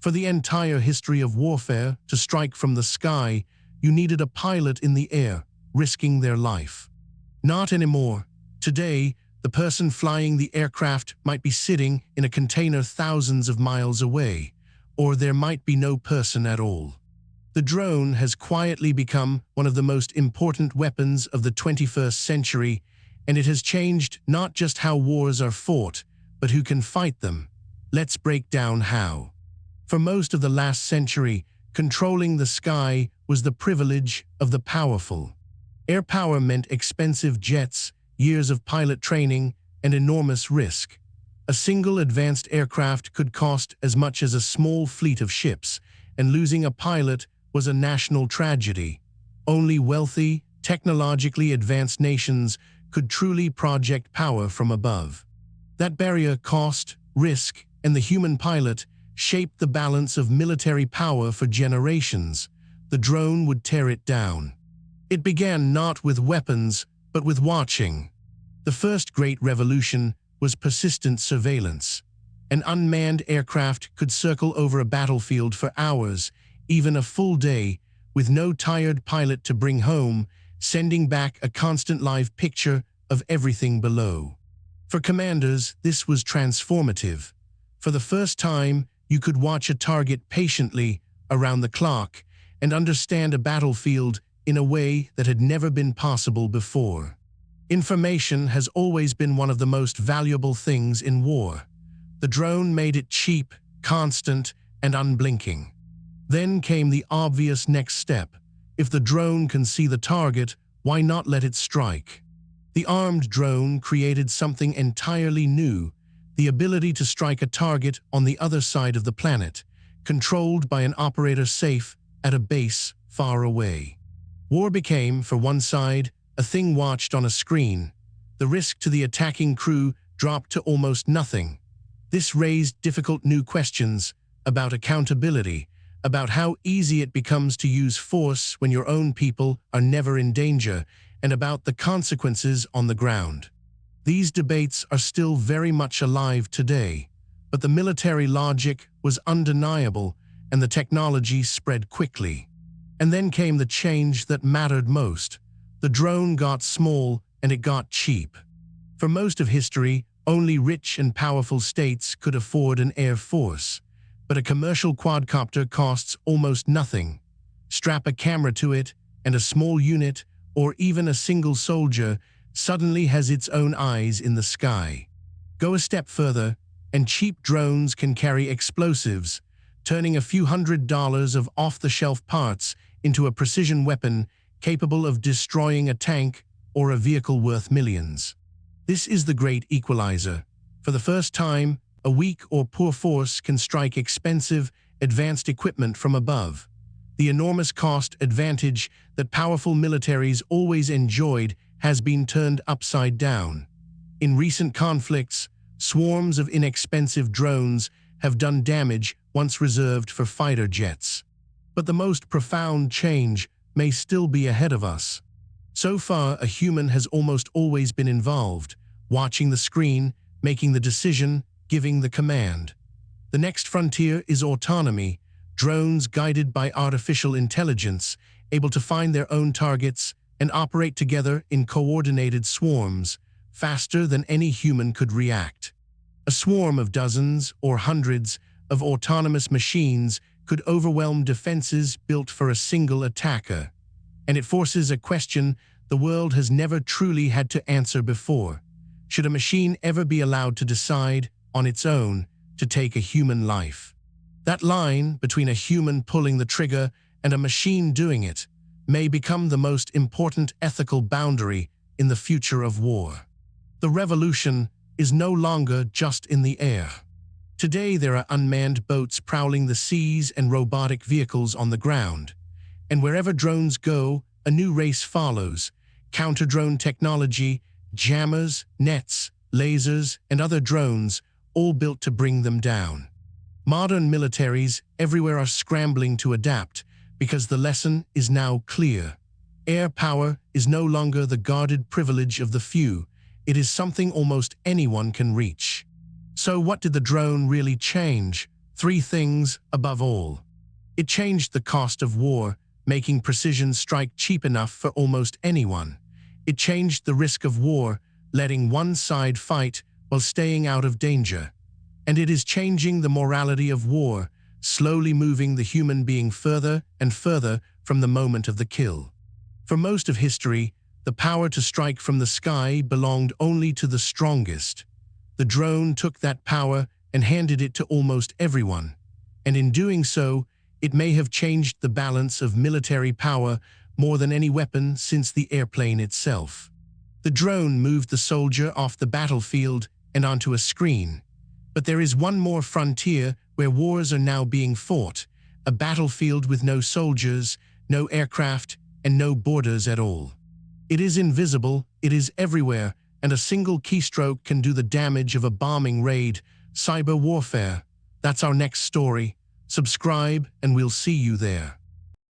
For the entire history of warfare, to strike from the sky, you needed a pilot in the air, risking their life. Not anymore. Today, the person flying the aircraft might be sitting in a container thousands of miles away, or there might be no person at all. The drone has quietly become one of the most important weapons of the 21st century, and it has changed not just how wars are fought, but who can fight them. Let's break down how. For most of the last century, controlling the sky was the privilege of the powerful. Air power meant expensive jets, years of pilot training, and enormous risk. A single advanced aircraft could cost as much as a small fleet of ships, and losing a pilot was a national tragedy. Only wealthy, technologically advanced nations could truly project power from above. That barrier, cost, risk, and the human pilot shaped the balance of military power for generations. The drone would tear it down. It began not with weapons, but with watching. The first great revolution was persistent surveillance. An unmanned aircraft could circle over a battlefield for hours, even a full day, with no tired pilot to bring home, sending back a constant live picture of everything below. For commanders, this was transformative. For the first time, you could watch a target patiently, around the clock, and understand a battlefield in a way that had never been possible before. Information has always been one of the most valuable things in war. The drone made it cheap, constant, and unblinking. Then came the obvious next step. If the drone can see the target, why not let it strike? The armed drone created something entirely new, the ability to strike a target on the other side of the planet, controlled by an operator safe at a base far away. War became, for one side, a thing watched on a screen. The risk to the attacking crew dropped to almost nothing. This raised difficult new questions about accountability, about how easy it becomes to use force when your own people are never in danger, and about the consequences on the ground. These debates are still very much alive today, but the military logic was undeniable and the technology spread quickly. And then came the change that mattered most. The drone got small and it got cheap. For most of history, only rich and powerful states could afford an air force, but a commercial quadcopter costs almost nothing. Strap a camera to it, and a small unit, or even a single soldier, suddenly has its own eyes in the sky. Go a step further, and cheap drones can carry explosives, turning a few $100s of off-the-shelf parts into a precision weapon capable of destroying a tank or a vehicle worth millions. This is the Great Equalizer. For the first time, a weak or poor force can strike expensive, advanced equipment from above. The enormous cost advantage that powerful militaries always enjoyed has been turned upside down. In recent conflicts, swarms of inexpensive drones have done damage once reserved for fighter jets. But the most profound change may still be ahead of us. So far, a human has almost always been involved, watching the screen, making the decision, giving the command. The next frontier is autonomy, drones guided by artificial intelligence, able to find their own targets and operate together in coordinated swarms, faster than any human could react. A swarm of dozens or hundreds of autonomous machines could overwhelm defenses built for a single attacker. And it forces a question the world has never truly had to answer before. Should a machine ever be allowed to decide, on its own, to take a human life? That line between a human pulling the trigger and a machine doing it may become the most important ethical boundary in the future of war. The revolution is no longer just in the air. Today there are unmanned boats prowling the seas and robotic vehicles on the ground. And wherever drones go, a new race follows. Counter-drone technology, jammers, nets, lasers, and other drones, all built to bring them down. Modern militaries everywhere are scrambling to adapt because the lesson is now clear. Air power is no longer the guarded privilege of the few. It is something almost anyone can reach. So what did the drone really change? Three things above all. It changed the cost of war, making precision strike cheap enough for almost anyone. It changed the risk of war, letting one side fight while staying out of danger. And it is changing the morality of war, slowly moving the human being further and further from the moment of the kill. For most of history, the power to strike from the sky belonged only to the strongest. The drone took that power and handed it to almost everyone. And in doing so, it may have changed the balance of military power more than any weapon since the airplane itself. The drone moved the soldier off the battlefield and onto a screen. But there is one more frontier where wars are now being fought, a battlefield with no soldiers, no aircraft, and no borders at all. It is invisible, it is everywhere, and a single keystroke can do the damage of a bombing raid. Cyber warfare. That's our next story. Subscribe and we'll see you there.